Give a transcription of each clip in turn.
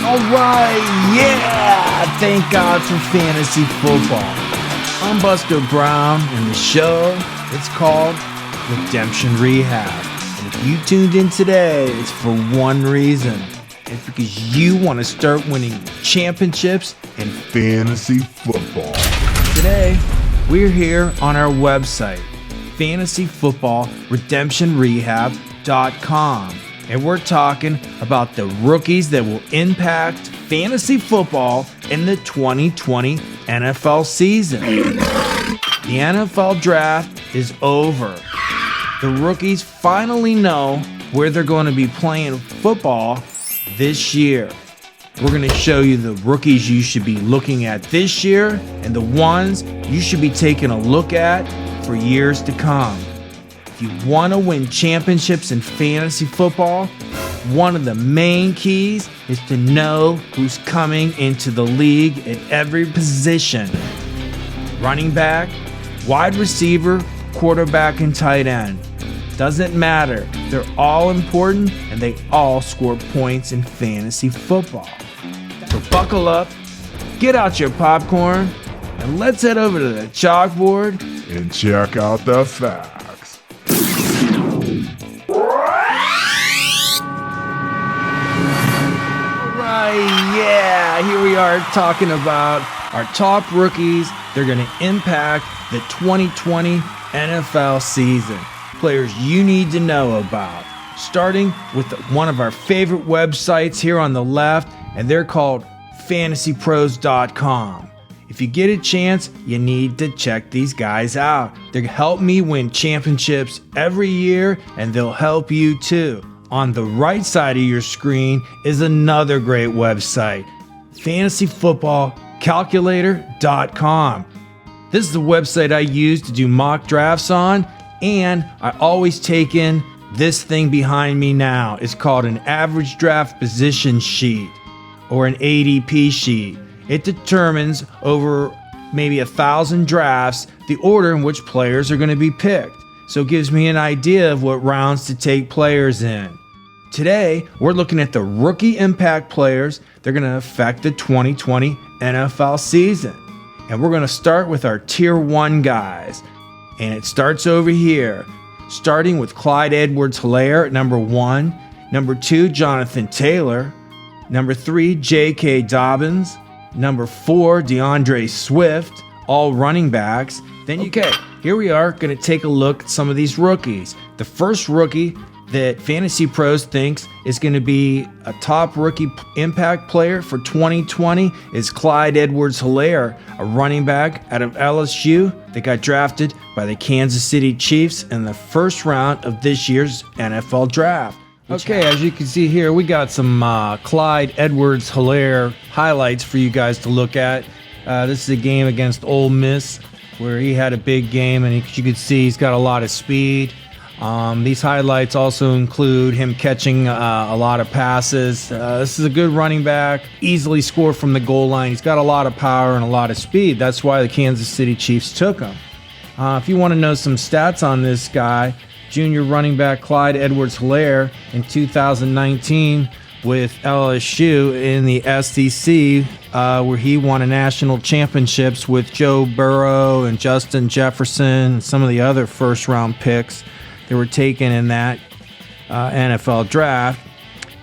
Alright, yeah! Thank God for fantasy football. I'm Buster Brown, and the show, it's called Redemption Rehab. And if you tuned in today, it's for one reason. It's because you want to start winning championships in fantasy football. Today, we're here on our website, fantasyfootballredemptionrehab.com. And we're talking about the rookies that will impact fantasy football in the 2020 NFL season. The NFL draft is over. The rookies finally know where they're going to be playing football this year. We're going to show you the rookies you should be looking at this year and the ones you should be taking a look at for years to come. If you want to win championships in fantasy football, one of the main keys is to know who's coming into the league at every position. Running back, wide receiver, quarterback, and tight end. Doesn't matter. They're all important and they all score points in fantasy football. So buckle up, get out your popcorn, and let's head over to the chalkboard and check out the facts. Yeah, here we are talking about our top rookies. They're going to impact the 2020 NFL season. Players you need to know about. Starting with one of our favorite websites here on the left, and they're called fantasypros.com. If you get a chance, you need to check these guys out. They help me win championships every year, and they'll help you too. On the right side of your screen is another great website, fantasyfootballcalculator.com. This is the website I use to do mock drafts on, and I always take in this thing behind me now. It's called an average draft position sheet or an ADP sheet. It determines over maybe 1,000 drafts the order in which players are going to be picked. So it gives me an idea of what rounds to take players in. Today, we're looking at the rookie impact players. They're going to affect the 2020 NFL season. And we're going to start with our tier 1 guys. And it starts over here, starting with Clyde Edwards-Helaire at number 1, number 2, Jonathan Taylor, number 3, J.K. Dobbins, number 4, DeAndre Swift, all running backs. Then here we are going to take a look at some of these rookies. The first rookie that Fantasy Pros thinks is going to be a top rookie impact player for 2020 is Clyde Edwards-Helaire, a running back out of LSU that got drafted by the Kansas City Chiefs in the first round of this year's NFL draft. Okay, as you can see here, we got some Clyde Edwards-Helaire highlights for you guys to look at. This is a game against Ole Miss where he had a big game, and you can see he's got a lot of speed. These highlights also include him catching a lot of passes. This is a good running back, easily score from the goal line. He's got a lot of power and a lot of speed. That's why the Kansas City Chiefs took him. If you want to know some stats on this guy, junior running back Clyde Edwards-Helaire in 2019 with LSU in the SEC, where he won a national championships with Joe Burrow and Justin Jefferson and some of the other first-round picks that were taken in that NFL draft.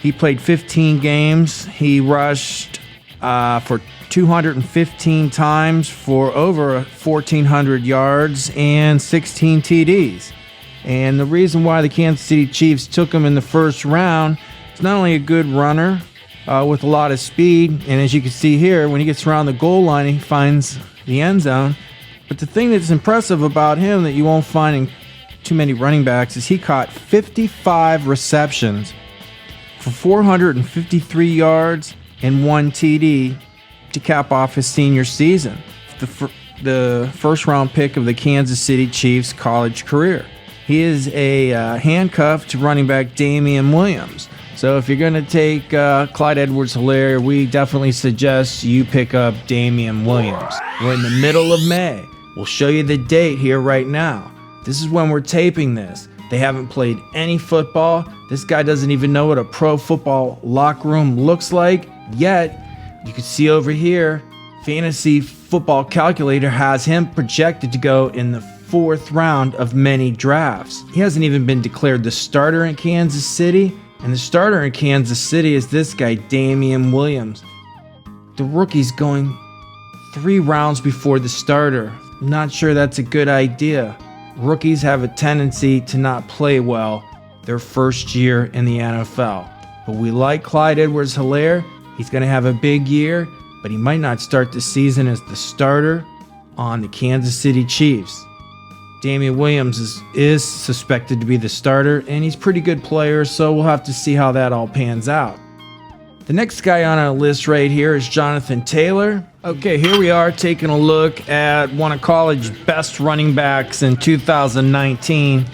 He played 15 games. He rushed for 215 times for over 1,400 yards and 16 TDs. And the reason why the Kansas City Chiefs took him in the first round, he's not only a good runner with a lot of speed, and as you can see here, when he gets around the goal line, he finds the end zone. But the thing that's impressive about him that you won't find in too many running backs is he caught 55 receptions for 453 yards and 1 TD to cap off his senior season, the first round pick of the Kansas City Chiefs college career. He is a handcuffed running back Damian Williams. So if you're going to take Clyde Edwards-Helaire, we definitely suggest you pick up Damian Williams. We're in the middle of May. We'll show you the date here right now. This is when we're taping this. They haven't played any football. This guy doesn't even know what a pro football locker room looks like, Yet, you can see over here, Fantasy Football Calculator has him projected to go in the 4th round of many drafts. He hasn't even been declared the starter in Kansas City, and the starter in Kansas City is this guy, Damian Williams. The rookie's going 3 rounds before the starter. Not sure that's a good idea. Rookies have a tendency to not play well their first year in the NFL. But we like Clyde Edwards-Helaire. He's going to have a big year, but he might not start the season as the starter on the Kansas City Chiefs. Damian Williams is suspected to be the starter, and he's a pretty good player, so we'll have to see how that all pans out. The next guy on our list right here is Jonathan Taylor. Okay, here we are taking a look at one of college's best running backs in 2019,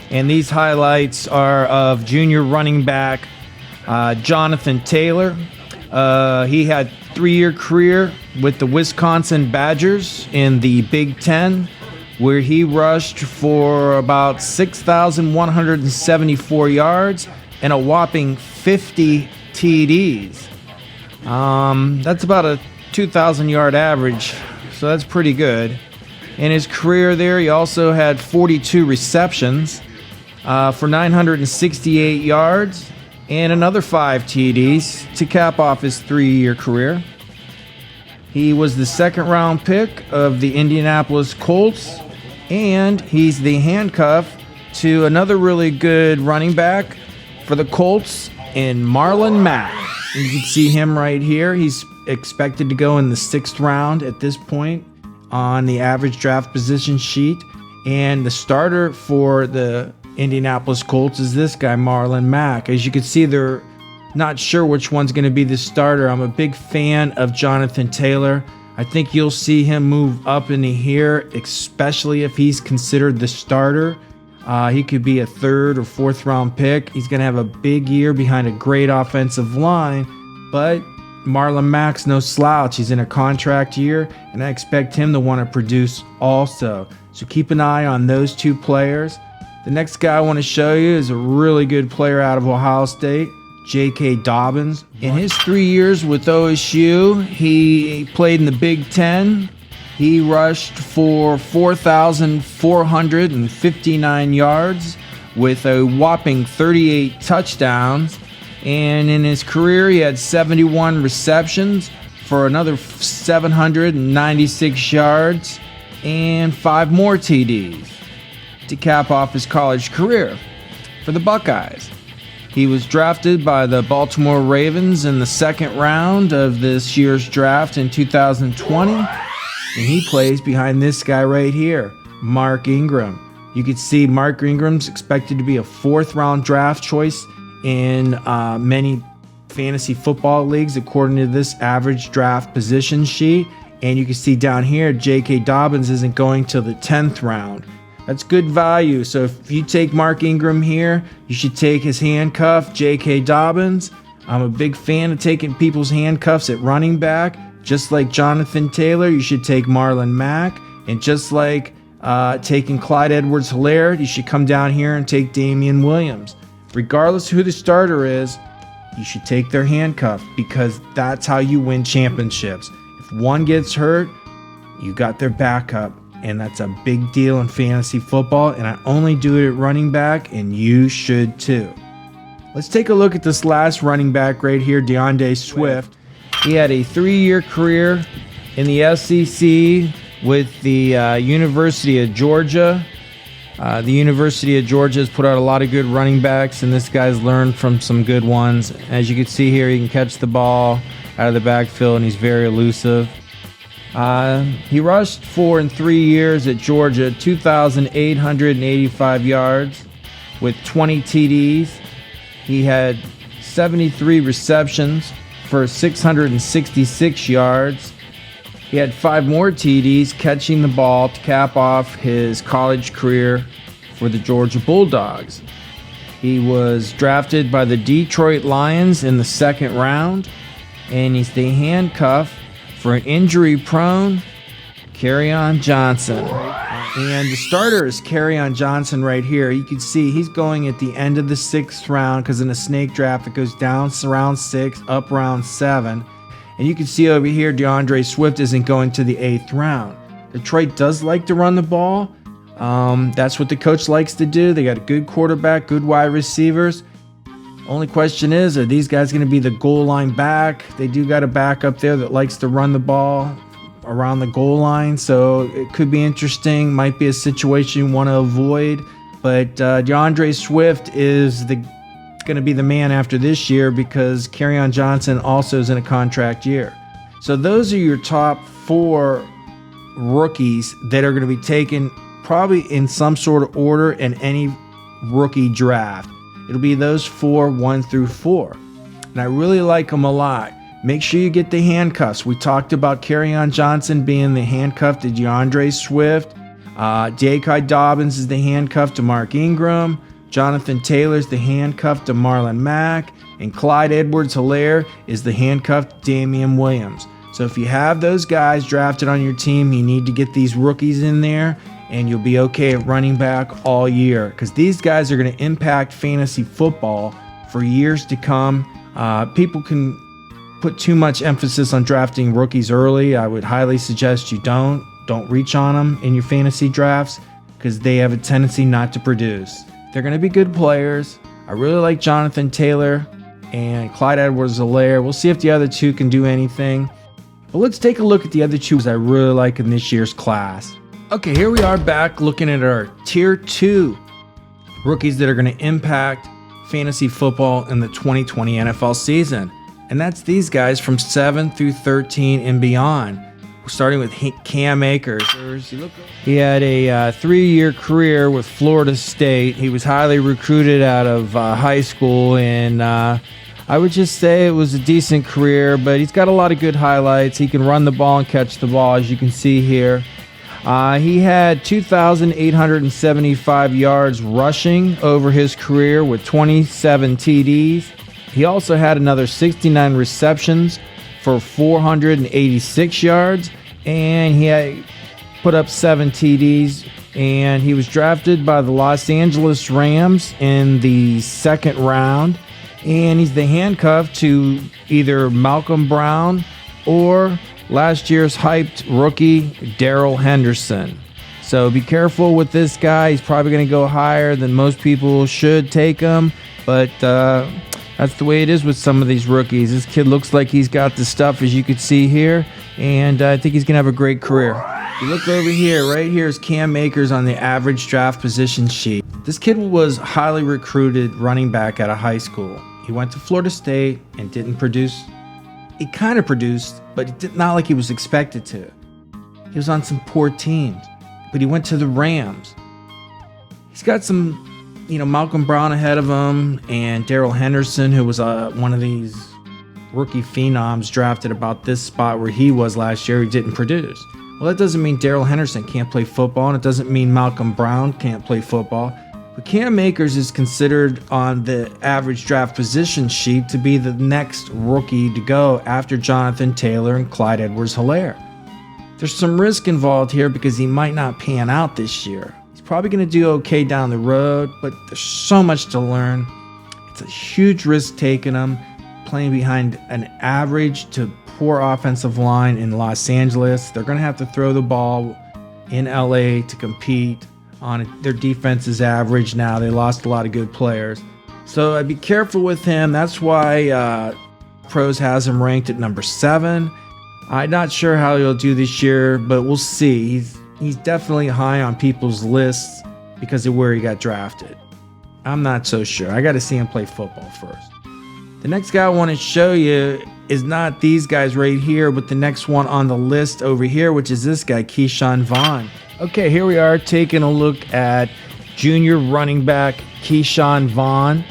and these highlights are of junior running back Jonathan Taylor. He had a 3-year career with the Wisconsin Badgers in the Big Ten, where he rushed for about 6,174 yards and a whopping 50 TDs. That's about a 2,000-yard average, so that's pretty good. In his career there, he also had 42 receptions for 968 yards and another 5 TDs to cap off his 3-year career. He was the 2nd-round pick of the Indianapolis Colts, and he's the handcuff to another really good running back for the Colts in Marlon Mack. And you can see him right here. He's expected to go in the 6th round at this point on the average draft position sheet. And the starter for the Indianapolis Colts is this guy, Marlon Mack. As you can see, they're not sure which one's going to be the starter. I'm a big fan of Jonathan Taylor. I think you'll see him move up into here, especially if he's considered the starter. He could be a 3rd or 4th round pick. He's going to have a big year behind a great offensive line, but Marlon Mack's no slouch. He's in a contract year, and I expect him to want to produce also. So keep an eye on those 2 players. The next guy I want to show you is a really good player out of Ohio State, J.K. Dobbins. In his 3 years with OSU, he played in the Big Ten. He rushed for 4,459 yards with a whopping 38 touchdowns. And in his career, he had 71 receptions for another 796 yards and 5 more TDs to cap off his college career for the Buckeyes. He was drafted by the Baltimore Ravens in the 2nd round of this year's draft in 2020, and he plays behind this guy right here, Mark Ingram. You can see Mark Ingram's expected to be a 4th round draft choice in many fantasy football leagues according to this average draft position sheet, and you can see down here J.K. Dobbins isn't going till the 10th round. That's good value. So if you take Mark Ingram here, you should take his handcuff, J.K. Dobbins. I'm a big fan of taking people's handcuffs at running back. Just like Jonathan Taylor, you should take Marlon Mack. And just like taking Clyde Edwards-Helaire, you should come down here and take Damian Williams. Regardless who the starter is, you should take their handcuff because that's how you win championships. If one gets hurt, you got their backup. And that's a big deal in fantasy football, and I only do it at running back, and you should too. Let's take a look at this last running back right here, DeAndre Swift. He had a 3-year career in the SEC with the University of Georgia. The University of Georgia has put out a lot of good running backs, and this guy's learned from some good ones. As you can see here, he can catch the ball out of the backfield, and he's very elusive. He rushed for, in 3 years at Georgia, 2,885 yards with 20 TDs. He had 73 receptions for 666 yards. He had 5 more TDs, catching the ball to cap off his college career for the Georgia Bulldogs. He was drafted by the Detroit Lions in the 2nd round, and he's the handcuff for an injury-prone Kerryon Johnson. And the starter is Kerryon Johnson right here. You can see he's going at the end of the 6th round because in a snake draft it goes down round 6, up round 7. And you can see over here DeAndre Swift isn't going to the 8th round. Detroit does like to run the ball. That's what the coach likes to do. They got a good quarterback, good wide receivers. Only question is, are these guys going to be the goal line back? They do got a back up there that likes to run the ball around the goal line, so it could be interesting. Might be a situation you want to avoid. But DeAndre Swift is going to be the man after this year because Kerryon Johnson also is in a contract year. So those are your top 4 rookies that are going to be taken probably in some sort of order in any rookie draft. It'll be those 4, 1 through 4. And I really like them a lot. Make sure you get the handcuffs. We talked about Kerryon Johnson being the handcuff to DeAndre Swift. J.K. Dobbins is the handcuff to Mark Ingram. Jonathan Taylor's the handcuff to Marlon Mack. And Clyde Edwards-Helaire is the handcuff to Damian Williams. So if you have those guys drafted on your team, you need to get these rookies in there, and you'll be okay at running back all year because these guys are going to impact fantasy football for years to come. People can put too much emphasis on drafting rookies early. I would highly suggest you don't reach on them in your fantasy drafts because they have a tendency not to produce. They're going to be good players. I really like Jonathan Taylor and Clyde Edwards-Helaire. We'll see if the other 2 can do anything. But let's take a look at the other 2 I really like in this year's class. Okay, here we are back looking at our Tier 2 rookies that are going to impact fantasy football in the 2020 NFL season. And that's these guys from 7 through 13 and beyond. We're starting with Cam Akers. He had a 3-year career with Florida State. He was highly recruited out of high school, and I would just say it was a decent career, but he's got a lot of good highlights. He can run the ball and catch the ball, as you can see here. He had 2,875 yards rushing over his career with 27 TDs. He also had another 69 receptions for 486 yards, and he had put up 7 TDs. And he was drafted by the Los Angeles Rams in the 2nd round. And he's the handcuff to either Malcolm Brown or last year's hyped rookie, Darrell Henderson. So be careful with this guy. He's probably going to go higher than most people should take him. But that's the way it is with some of these rookies. This kid looks like he's got the stuff, as you can see here. And I think he's going to have a great career. You look over here. Right here is Cam Akers on the average draft position sheet. This kid was highly recruited running back out of high school. He went to Florida State and didn't produce. He kind of produced, but not like he was expected to. He was on some poor teams, but he went to the Rams. He's got some, Malcolm Brown ahead of him and Darrell Henderson, who was one of these rookie phenoms drafted about this spot where he was last year. He didn't produce. Well, that doesn't mean Darrell Henderson can't play football, and it doesn't mean Malcolm Brown can't play football. But Cam Akers is considered on the average draft position sheet to be the next rookie to go after Jonathan Taylor and Clyde Edwards-Helaire. There's some risk involved here because he might not pan out this year. He's probably going to do okay down the road, but there's so much to learn. It's a huge risk taking him, playing behind an average to poor offensive line in Los Angeles. They're going to have to throw the ball in LA to compete on it. Their defense is average now. They lost a lot of good players. So I'd be careful with him. That's why Pros has him ranked at number 7. I'm not sure how he'll do this year, but we'll see. He's definitely high on people's lists because of where he got drafted. I'm not so sure. I got to see him play football first. The next guy I want to show you is not these guys right here, but the next one on the list over here, which is this guy, Keyshawn Vaughn. Okay, here we are taking a look at junior running back Keyshawn Vaughn.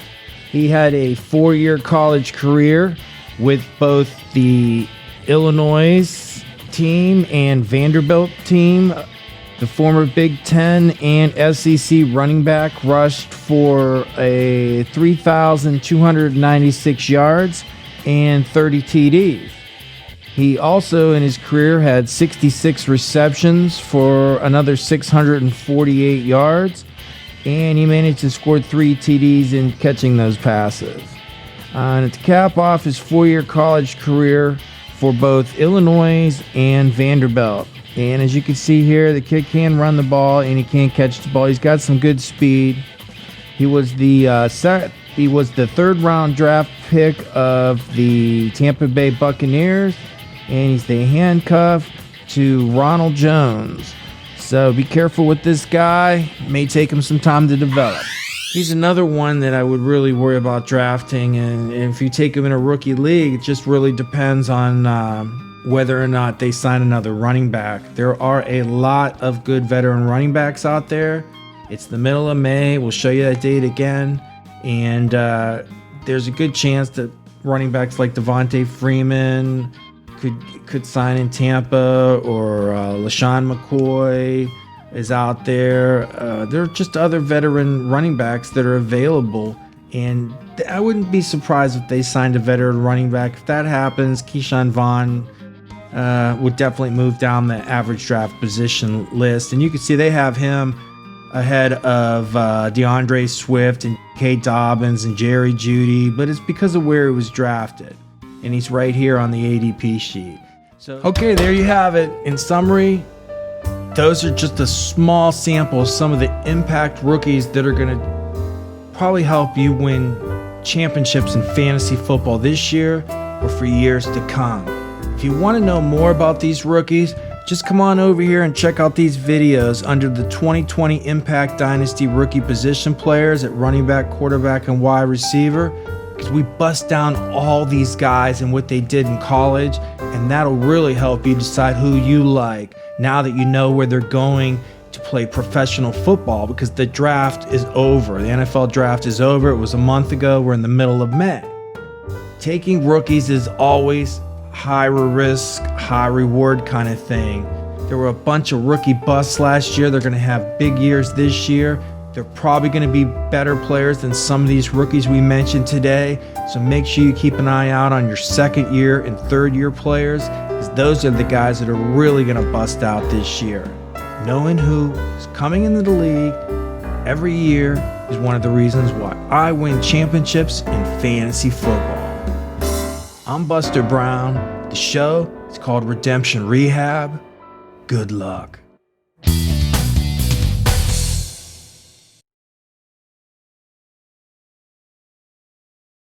He had a 4-year college career with both the Illinois team and Vanderbilt team. The former Big Ten and SEC running back rushed for a 3,296 yards and 30 TDs. He also, in his career, had 66 receptions for another 648 yards, and he managed to score 3 TDs in catching those passes. And to cap off his 4-year college career for both Illinois and Vanderbilt. And as you can see here, the kid can run the ball and he can catch the ball. He's got some good speed. He was the 3rd round draft pick of the Tampa Bay Buccaneers, and he's the handcuff to Ronald Jones. So be careful with this guy. It may take him some time to develop. He's another one that I would really worry about drafting, and if you take him in a rookie league, it just really depends on whether or not they sign another running back. There are a lot of good veteran running backs out there. It's the middle of May. We'll show you that date again. And there's a good chance that running backs like Devontae Freeman could sign in Tampa, or LaShawn McCoy is out there. There are just other veteran running backs that are available. And I wouldn't be surprised if they signed a veteran running back. If that happens, Keyshawn Vaughn would definitely move down the average draft position list. And you can see they have him ahead of DeAndre Swift and K. Dobbins and Jerry Jeudy, but it's because of where he was drafted. And he's right here on the ADP sheet. So, okay, there you have it. In summary, those are just a small sample of some of the impact rookies that are going to probably help you win championships in fantasy football this year or for years to come. If you want to know more about these rookies, just come on over here and check out these videos under the 2020 Impact Dynasty rookie position players at running back, quarterback, and wide receiver, because we bust down all these guys and what they did in college, and that'll really help you decide who you like now that you know where they're going to play professional football, because the draft is over. The NFL draft is over. It was a month ago. We're in the middle of May. Taking rookies is always high risk, high reward kind of thing. There were a bunch of rookie busts last year. They're going to have big years this year. They're probably going to be better players than some of these rookies we mentioned today. So make sure you keep an eye out on your 2nd year and 3rd year players, because those are the guys that are really going to bust out this year. Knowing who is coming into the league every year is one of the reasons why I win championships in fantasy football. I'm Buster Brown. The show is called Redemption Rehab. Good luck.